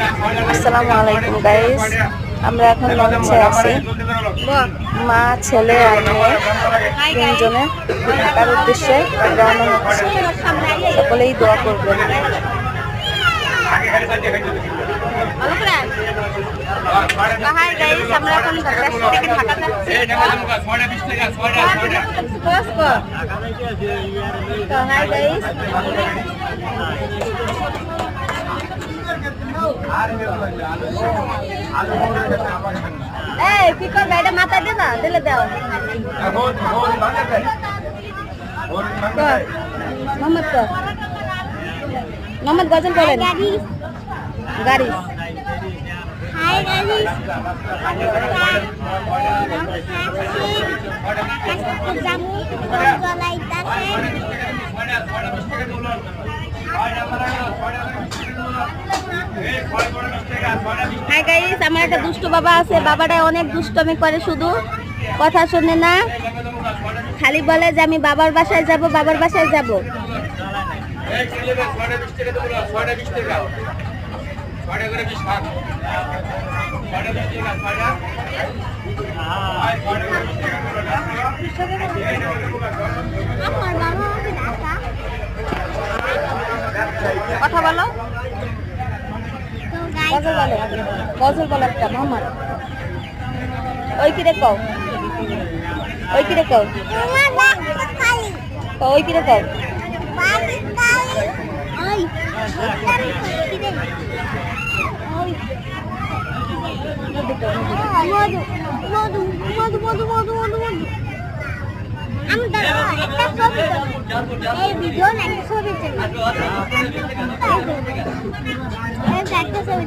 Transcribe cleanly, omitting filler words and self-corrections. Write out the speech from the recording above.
আসসালামু আলাইকুম গাইস, আমরা এখন লঞ্চে আছি। মা, ছেলে আর মেয়ে তিনজনে ঢাকার উদ্দেশ্যে রওনা হচ্ছে। সকলেই দোয়া করবেন। হাই গাইস, আমরা এখন ঢাকা থেকে ঢাকা যাচ্ছি। তো হাই গাইস, এই কি করবে? এটা মাথায় দেবা, দিলে দাও। মোহাম্মদ কর, মোহাম্মদ গজল বলেন। গাড়ি হাই গাইস, হাই গাইস, আমার একটা দুষ্ট বাবা আছে। বাবাটা অনেক দুষ্টমি করে, শুধু কথা শোনে না, খালি বলে যে আমি বাবার বাসায় যাব, বাবার বাসায় যাব। কথা বলো, গজল বলো, গজল বলো একটা। মোহাম্মদ ওই কিরে কও, ওই কিরে কও, ওই কিরে কও। এই ভিডিও না ছবি একটা ছবি